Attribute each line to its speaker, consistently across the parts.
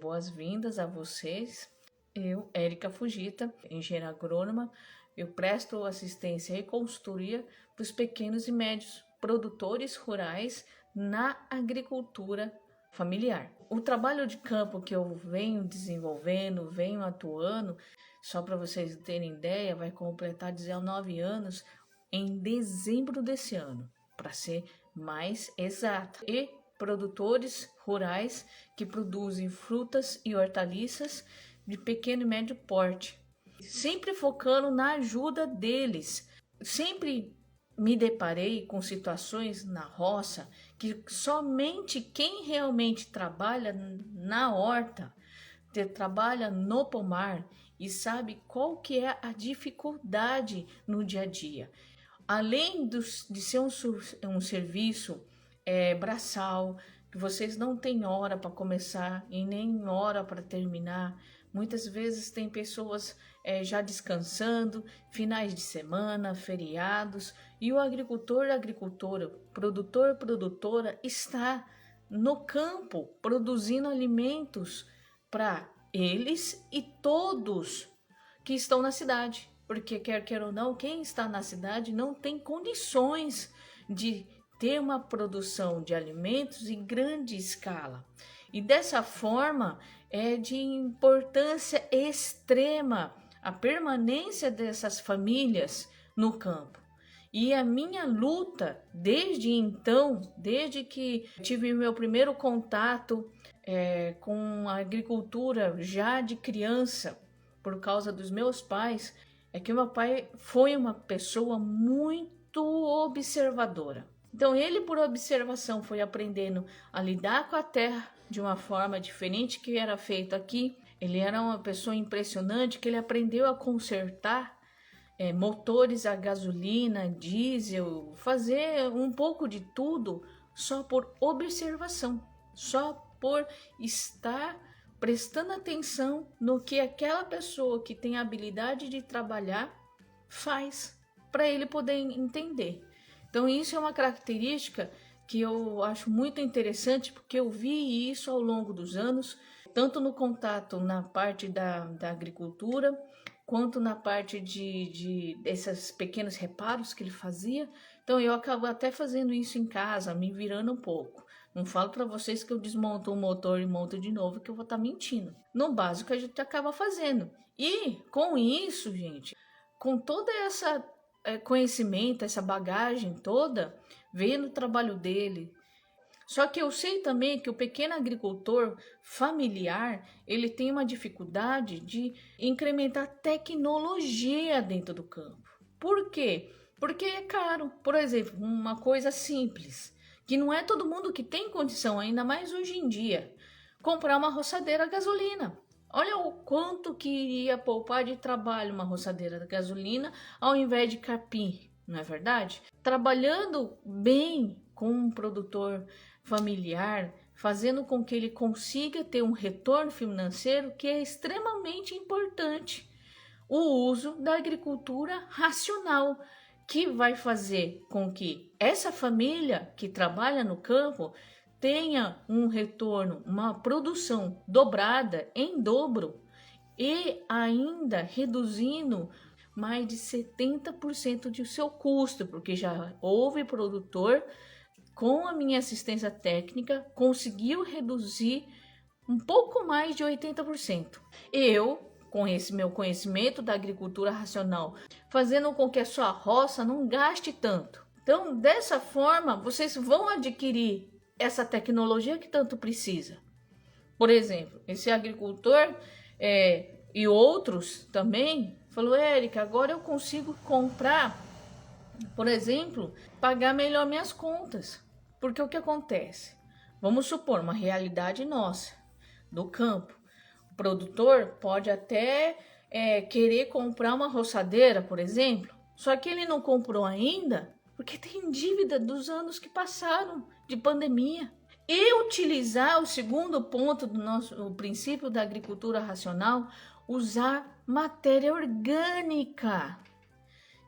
Speaker 1: Boas-vindas a vocês. Eu, Érica Fujita, engenheira agrônoma, eu presto assistência e consultoria para os pequenos e médios produtores rurais na agricultura familiar. O trabalho de campo que eu venho desenvolvendo, venho atuando, só para vocês terem ideia, vai completar 19 anos em dezembro desse ano, para ser mais exata. E produtores rurais que produzem frutas e hortaliças de pequeno e médio porte, sempre focando na ajuda deles. Sempre me deparei com situações na roça que somente quem realmente trabalha na horta, trabalha no pomar e sabe qual que é a dificuldade no dia a dia. Além de ser um serviço braçal, que vocês não têm hora para começar e nem hora para terminar. Muitas vezes tem pessoas já descansando, finais de semana, feriados, e o agricultor, agricultora, produtor, produtora está no campo produzindo alimentos para eles e todos que estão na cidade. Porque quer ou não, quem está na cidade não tem condições de ter uma produção de alimentos em grande escala. E dessa forma é de importância extrema a permanência dessas famílias no campo. E a minha luta desde então, desde que tive meu primeiro contato com a agricultura já de criança, por causa dos meus pais, é que meu pai foi uma pessoa muito observadora. Então ele, por observação, foi aprendendo a lidar com a terra de uma forma diferente que era feito aqui. Ele era uma pessoa impressionante, que ele aprendeu a consertar motores a gasolina, diesel, fazer um pouco de tudo só por observação, só por estar prestando atenção no que aquela pessoa que tem a habilidade de trabalhar faz, para ele poder entender. Então isso é uma característica que eu acho muito interessante, porque eu vi isso ao longo dos anos, tanto no contato na parte da agricultura, quanto na parte desses pequenos reparos que ele fazia. Então eu acabo até fazendo isso em casa, me virando um pouco. Não falo para vocês que eu desmonto o motor e monto de novo, que eu vou estar mentindo. No básico a gente acaba fazendo. E com isso, gente, com toda essa conhecimento, essa bagagem toda, veio no trabalho dele. Só que eu sei também que o pequeno agricultor familiar, ele tem uma dificuldade de incrementar tecnologia dentro do campo. Por quê? Porque é caro. Por exemplo, uma coisa simples, que não é todo mundo que tem condição, ainda mais hoje em dia, comprar uma roçadeira a gasolina. Olha o quanto que iria poupar de trabalho uma roçadeira de gasolina ao invés de capim, não é verdade? Trabalhando bem com um produtor familiar, fazendo com que ele consiga ter um retorno financeiro, que é extremamente importante. O uso da agricultura racional, que vai fazer com que essa família que trabalha no campo tenha um retorno, uma produção dobrada, em dobro, e ainda reduzindo mais de 70% de seu custo, porque já houve produtor com a minha assistência técnica conseguiu reduzir um pouco mais de 80%. Eu, com esse meu conhecimento da agricultura racional, fazendo com que a sua roça não gaste tanto. Então, dessa forma, vocês vão adquirir essa tecnologia que tanto precisa. Por exemplo, esse agricultor e outros também falou: Érica, agora eu consigo comprar, por exemplo, pagar melhor minhas contas. Porque o que acontece? Vamos supor uma realidade nossa, do campo. O produtor pode até querer comprar uma roçadeira, por exemplo, só que ele não comprou ainda porque tem dívida dos anos que passaram de pandemia. E utilizar o segundo ponto o princípio da agricultura racional, usar matéria orgânica.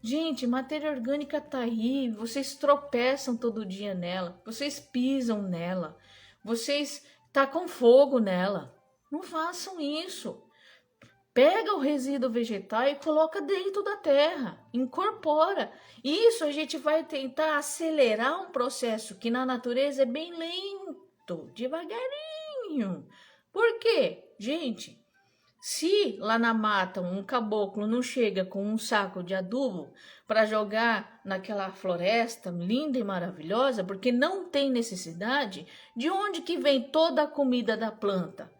Speaker 1: Gente, matéria orgânica tá aí, vocês tropeçam todo dia nela, vocês pisam nela, vocês tacam fogo nela. Não façam isso. Pega o resíduo vegetal e coloca dentro da terra, incorpora. Isso a gente vai tentar acelerar um processo que na natureza é bem lento, devagarinho. Por quê? Gente, se lá na mata um caboclo não chega com um saco de adubo para jogar naquela floresta linda e maravilhosa, porque não tem necessidade, de onde que vem toda a comida da planta?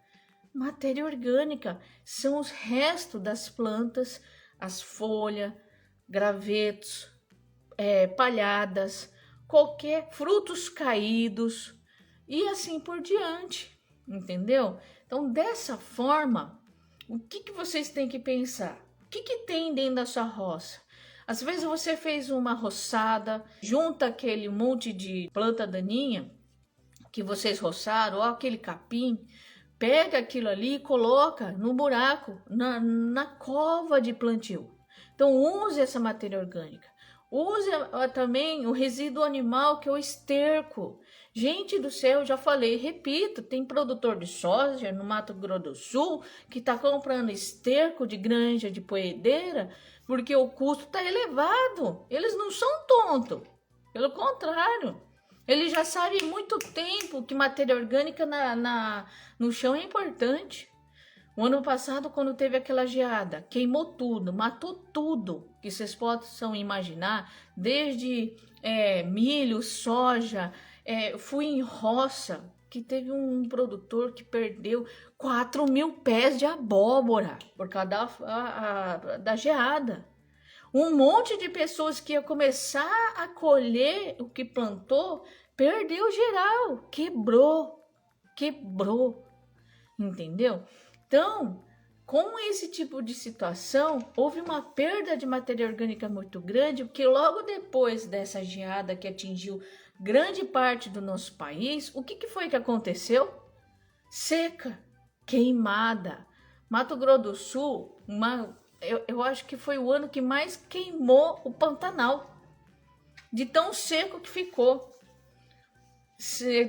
Speaker 1: Matéria orgânica são os restos das plantas, as folhas, gravetos, palhadas, qualquer frutos caídos e assim por diante, entendeu? Então, dessa forma, o que vocês têm que pensar? O que tem dentro da sua roça? Às vezes você fez uma roçada, junta aquele monte de planta daninha que vocês roçaram, ou aquele capim, pega aquilo ali e coloca no buraco, na cova de plantio. Então use essa matéria orgânica. Use também o resíduo animal, que é o esterco. Gente do céu, já falei, repito, tem produtor de soja no Mato Grosso do Sul que está comprando esterco de granja de poedeira porque o custo está elevado. Eles não são tontos, pelo contrário. Eles já sabem há muito tempo que matéria orgânica no chão é importante. O ano passado, quando teve aquela geada, queimou tudo, matou tudo que vocês possam imaginar, desde milho, soja. Fui em roça, que teve um produtor que perdeu 4.000 pés de abóbora por causa da geada. Um monte de pessoas que ia começar a colher o que plantou, perdeu geral, quebrou, entendeu? Então, com esse tipo de situação, houve uma perda de matéria orgânica muito grande, porque logo depois dessa geada que atingiu grande parte do nosso país, o que foi que aconteceu? Seca, queimada. Mato Grosso do Sul, eu acho que foi o ano que mais queimou o Pantanal, de tão seco que ficou.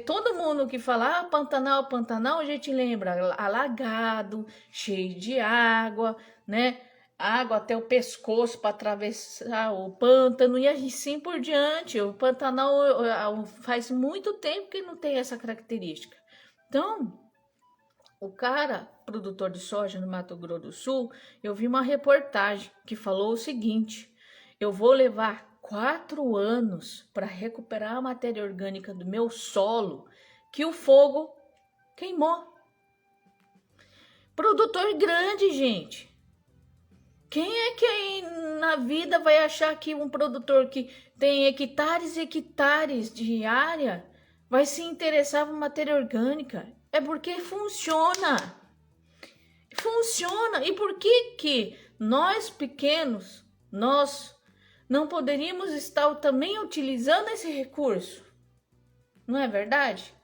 Speaker 1: Todo mundo que fala Pantanal, Pantanal, a gente lembra alagado, cheio de água, né? Água até o pescoço para atravessar o pântano e assim por diante. O Pantanal faz muito tempo que não tem essa característica. Então, o cara, produtor de soja no Mato Grosso do Sul, eu vi uma reportagem que falou o seguinte: eu vou levar 4 anos para recuperar a matéria orgânica do meu solo que o fogo queimou. Produtor grande, gente. Quem é que aí na vida vai achar que um produtor que tem hectares e hectares de área vai se interessar por matéria orgânica? É porque funciona. Funciona. E por que nós pequenos, nós não poderíamos estar também utilizando esse recurso? Não é verdade?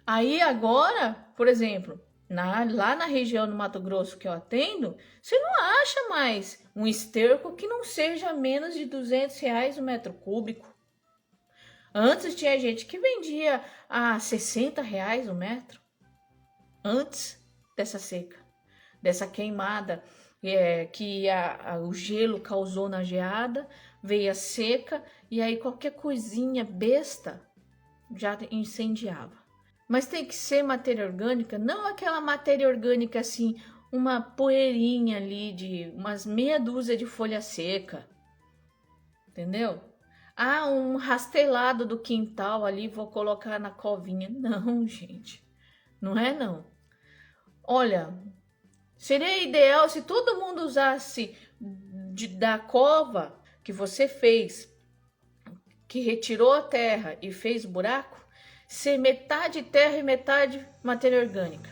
Speaker 1: Aí agora, por exemplo, lá na região do Mato Grosso que eu atendo, você não acha mais um esterco que não seja menos de R$200 o metro cúbico. Antes tinha gente que vendia a R$60 o metro. Antes dessa seca, dessa queimada que o gelo causou na geada, veio a seca e aí qualquer coisinha besta já incendiava. Mas tem que ser matéria orgânica, não aquela matéria orgânica assim, uma poeirinha ali de umas meia dúzia de folha seca, entendeu? Um rastelado do quintal ali, vou colocar na covinha. Não, gente, não é não. Olha, seria ideal se todo mundo usasse da cova que você fez, que retirou a terra e fez buraco, ser metade terra e metade matéria orgânica.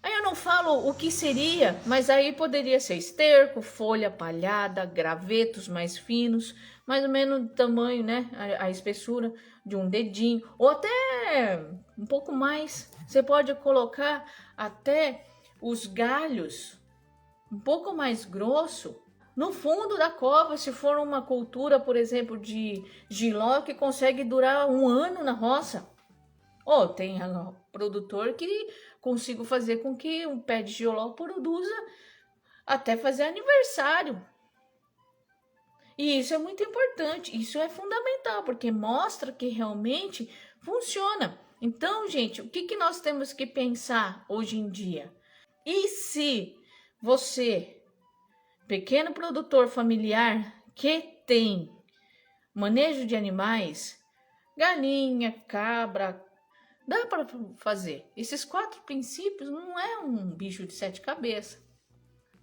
Speaker 1: Aí eu não falo o que seria, mas aí poderia ser esterco, folha palhada, gravetos mais finos, mais ou menos do tamanho, né? A espessura de um dedinho, ou até um pouco mais. Você pode colocar até os galhos um pouco mais grosso no fundo da cova, se for uma cultura, por exemplo, de jiló que consegue durar 1 ano na roça. Tem produtor que consigo fazer com que um pé de geolol produza até fazer aniversário. E isso é muito importante, isso é fundamental, porque mostra que realmente funciona. Então, gente, o que nós temos que pensar hoje em dia? E se você, pequeno produtor familiar que tem manejo de animais, galinha, cabra, dá para fazer. Esses 4 princípios não é um bicho de 7 cabeças,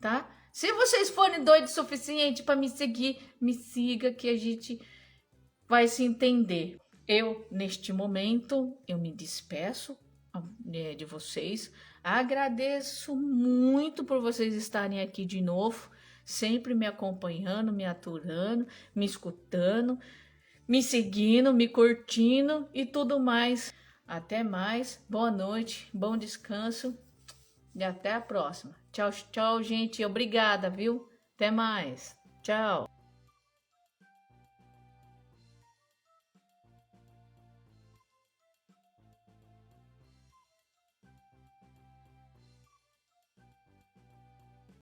Speaker 1: tá? Se vocês forem doidos o suficiente para me seguir, me siga que a gente vai se entender. Eu, neste momento, eu me despeço de vocês. Agradeço muito por vocês estarem aqui de novo, sempre me acompanhando, me aturando, me escutando, me seguindo, me curtindo e tudo mais. Até mais, boa noite, bom descanso e até a próxima. Tchau, tchau, gente. Obrigada, viu? Até mais. Tchau.